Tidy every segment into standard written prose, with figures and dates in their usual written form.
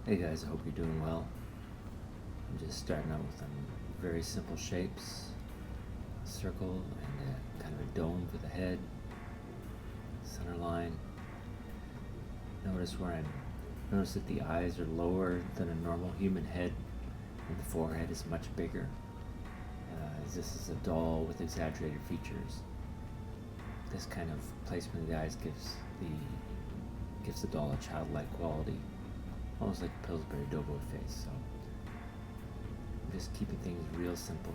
Hey guys, I hope you're doing well. I'm just starting out with some very simple shapes. A circle and a kind of a dome for the head. Center line. Notice that the eyes are lower than a normal human head and the forehead is much bigger. As this is a doll with exaggerated features. This kind of placement of the eyes gives the doll a childlike quality. Almost like a Pillsbury Doughboy face, so I'm just keeping things real simple.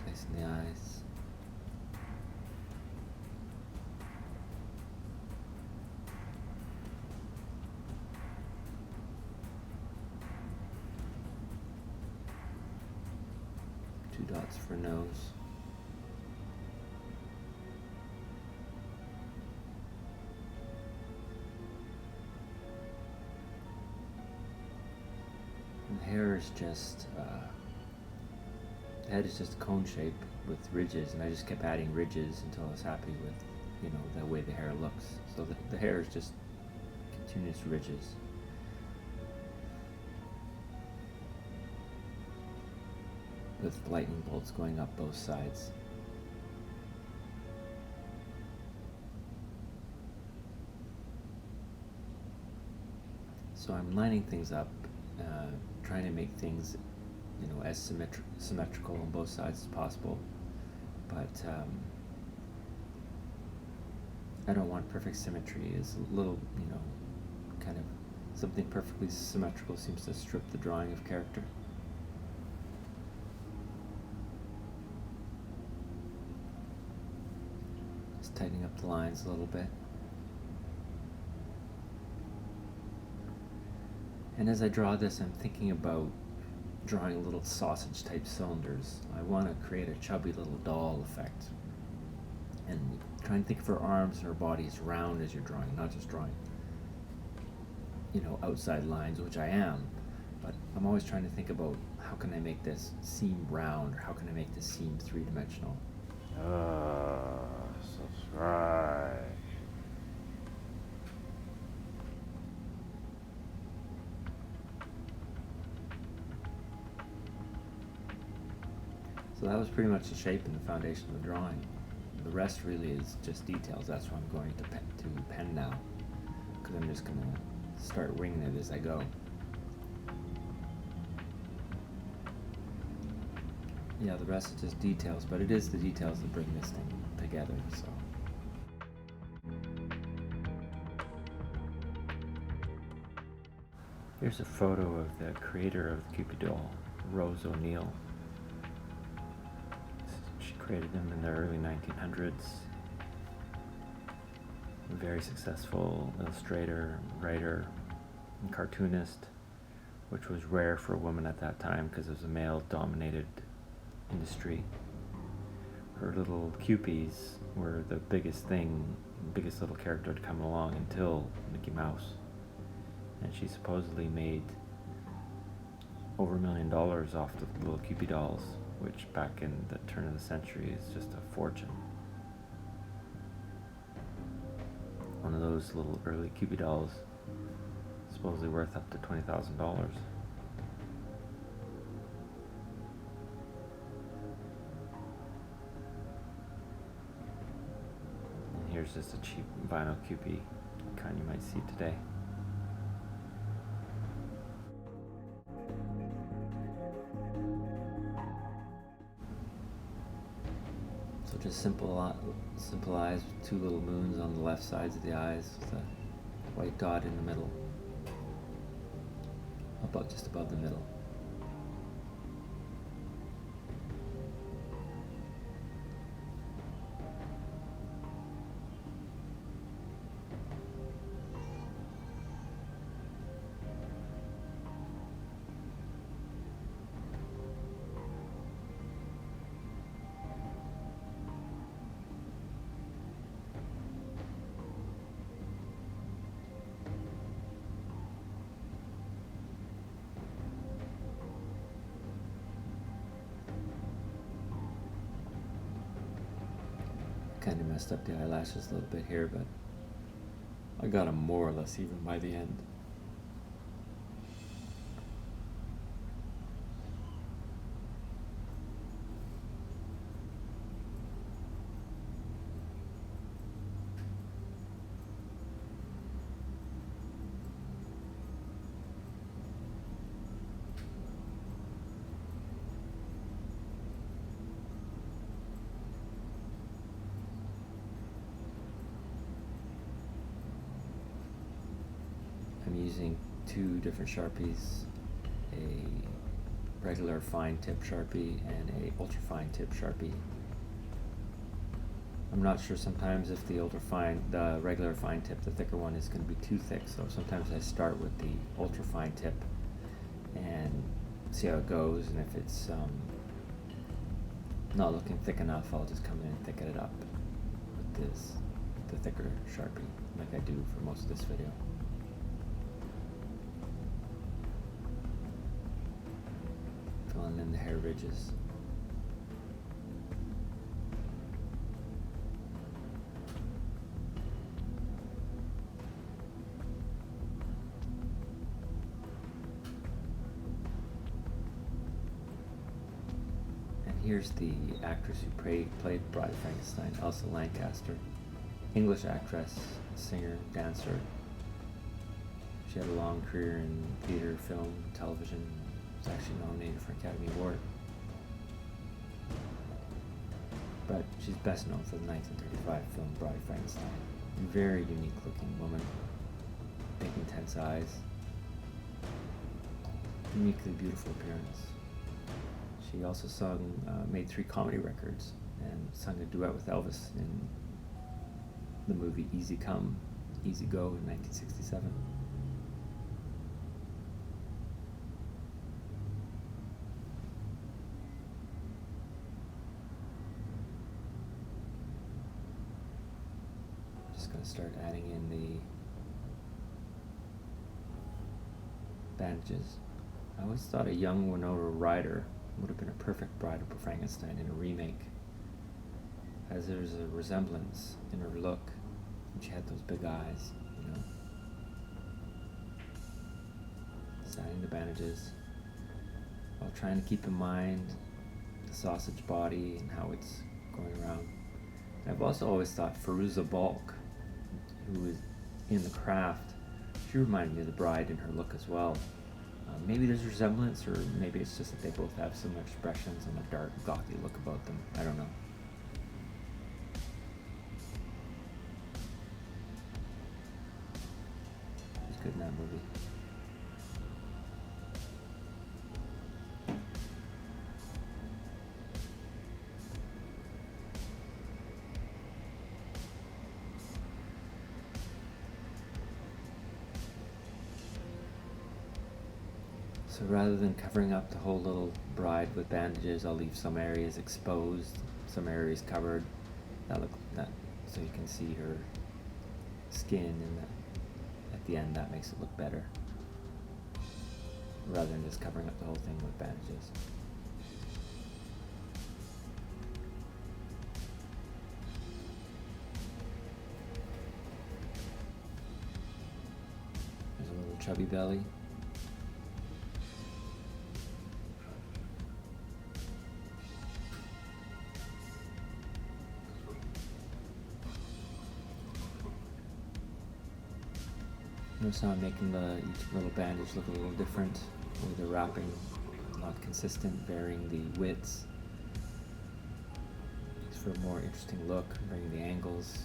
Placing the eyes. Two dots for nose. And the hair is just, the head is just a cone shape with ridges, and I just kept adding ridges until I was happy with, the way the hair looks. So the hair is just continuous ridges. With lightning bolts going up both sides. So I'm lining things up, trying to make things, as symmetrical on both sides as possible. But I don't want perfect symmetry. It's a little, kind of something perfectly symmetrical seems to strip the drawing of character. Just tightening up the lines a little bit. And as I draw this, I'm thinking about drawing little sausage type cylinders. I want to create a chubby little doll effect. And try and think of her arms and her body as round as you're drawing, not just drawing, outside lines, which I am. But I'm always trying to think about how can I make this seem round, or how can I make this seem three-dimensional. That's right. So that was pretty much the shape and the foundation of the drawing. The rest really is just details. That's what I'm going to pen now, because I'm just going to start winging it as I go. Yeah, the rest is just details, but it is the details that bring this thing together, so. Here's a photo of the creator of the Kewpie doll, Rose O'Neill. She created him in the early 1900s. A very successful illustrator, writer, and cartoonist, which was rare for a woman at that time because it was a male-dominated industry. Her little Kewpies were the biggest little character to come along until Mickey Mouse. And she supposedly made over $1 million off the little Kewpie dolls, which back in the turn of the century is just a fortune. One of those little early Kewpie dolls is supposedly worth up to $20,000. And here's just a cheap vinyl Kewpie kind you might see today. So just simple eyes with two little moons on the left sides of the eyes with a white dot in the middle, just above the middle. kind of messed up the eyelashes a little bit here, but I got them more or less even by the end. I'm using two different Sharpies, a regular fine tip Sharpie and a ultra fine tip Sharpie. I'm not sure sometimes if the regular fine tip, the thicker one, is going to be too thick, so sometimes I start with the ultra fine tip and see how it goes, and if it's not looking thick enough, I'll just come in and thicken it up with the thicker Sharpie, like I do for most of this video. Filling in the hair ridges. And here's the actress who played Bride of Frankenstein, Elsa Lancaster. English actress, singer, dancer. She had a long career in theater, film, television. Was actually nominated for an Academy Award. But she's best known for the 1935 film Bride of Frankenstein. Very unique looking woman, big intense eyes, uniquely beautiful appearance. She also made 3 comedy records and sung a duet with Elvis in the movie Easy Come, Easy Go in 1967. Going to start adding in the bandages. I always thought a young Winona Ryder would have been a perfect Bride of Frankenstein in a remake, as there's a resemblance in her look, and she had those big eyes, you know. Just adding the bandages while trying to keep in mind the sausage body and how it's going around. And I've also always thought Firuza Balk, who was in The Craft, she reminded me of the bride in her look as well. Maybe there's a resemblance, or maybe it's just that they both have similar expressions and a dark, gothy look about them. I don't know. She's good in that movie. So rather than covering up the whole little bride with bandages, I'll leave some areas exposed, some areas covered, so you can see her skin, and at the end that makes it look better, rather than just covering up the whole thing with bandages. There's a little chubby belly. Notice how I'm making each little bandage look a little different, with the wrapping not consistent, varying the widths. Makes for a more interesting look, bringing the angles.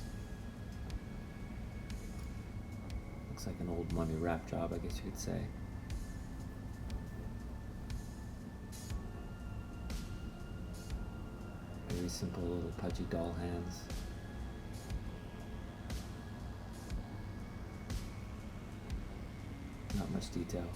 Looks like an old mummy wrap job, I guess you could say. Very simple little pudgy doll hands. Not much detail.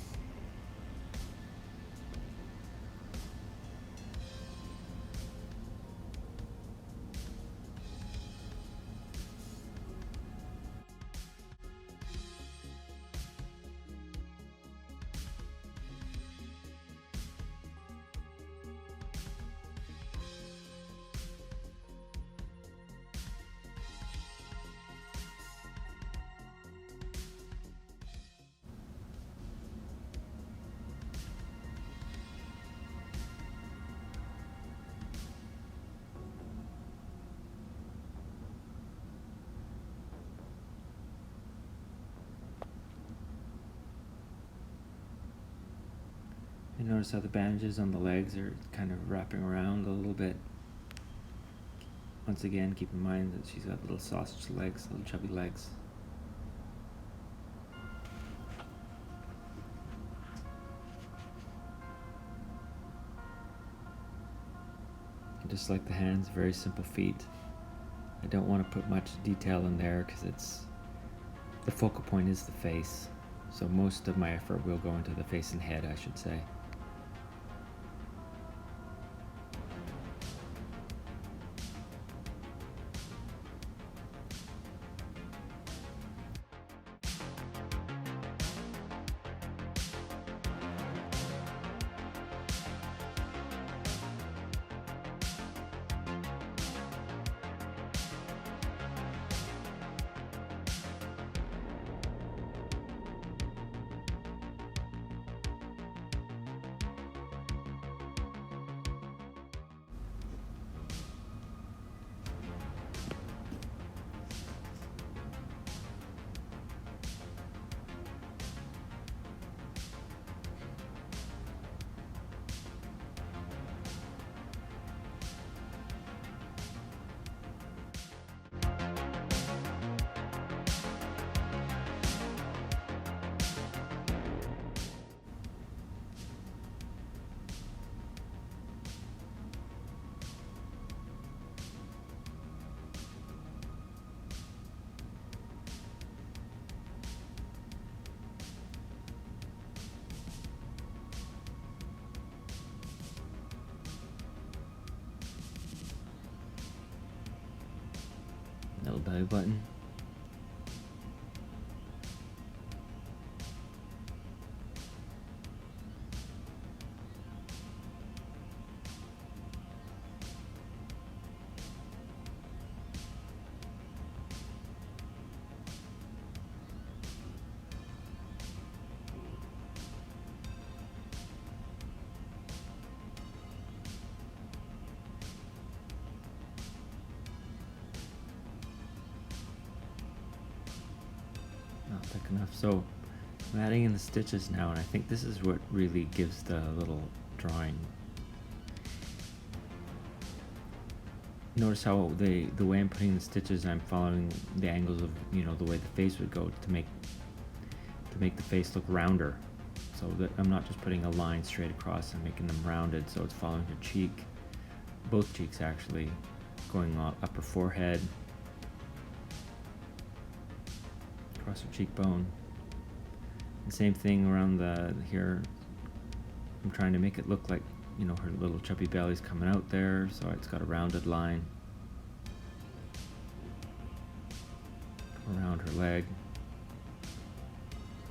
You notice how the bandages on the legs are kind of wrapping around a little bit. Once again, keep in mind that she's got little sausage legs, little chubby legs. And just like the hands, very simple feet. I don't want to put much detail in there because the focal point is the face. So most of my effort will go into the face and head, I should say. Little belly button. Not thick enough. So I'm adding in the stitches now, and I think this is what really gives the little drawing. Notice how the way I'm putting the stitches, I'm following the angles of, you know, the way the face would go to make the face look rounder. So that I'm not just putting a line straight across and making them rounded, so it's following her cheek, both cheeks actually, going on upper forehead, across her cheekbone. And same thing around here. I'm trying to make it look like, you know, her little chubby belly's coming out there, so it's got a rounded line around her leg.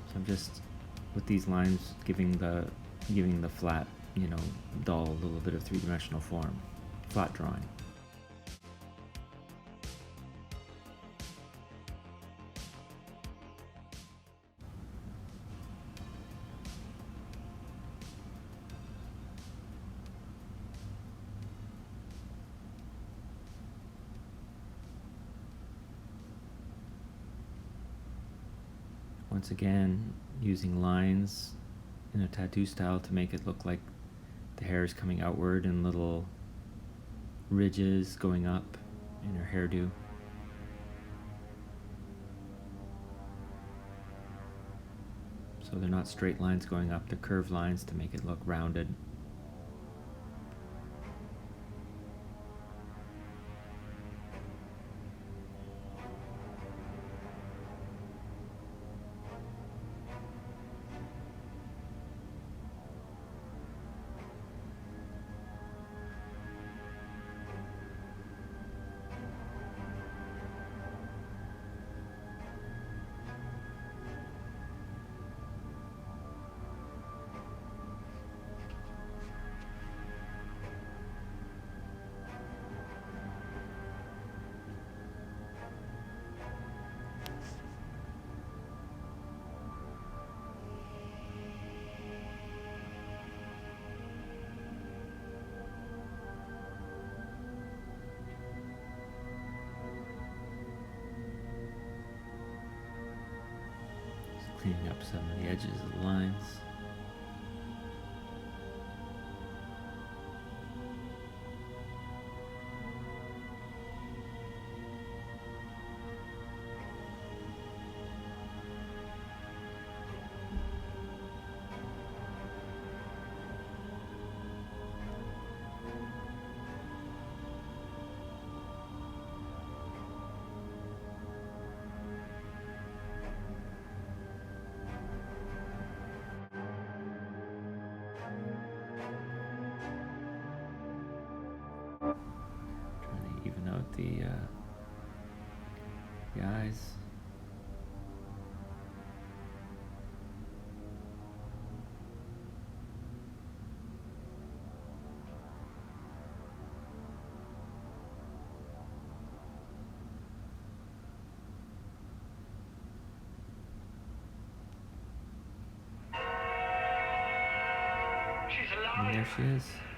So I'm just, with these lines, giving the flat, you know, doll a little bit of three-dimensional form, flat drawing. Once again, using lines in a tattoo style to make it look like the hair is coming outward and little ridges going up in her hairdo. So they're not straight lines going up, they're curved lines to make it look rounded. Cleaning up some of the edges of the lines. the eyes. And there she is.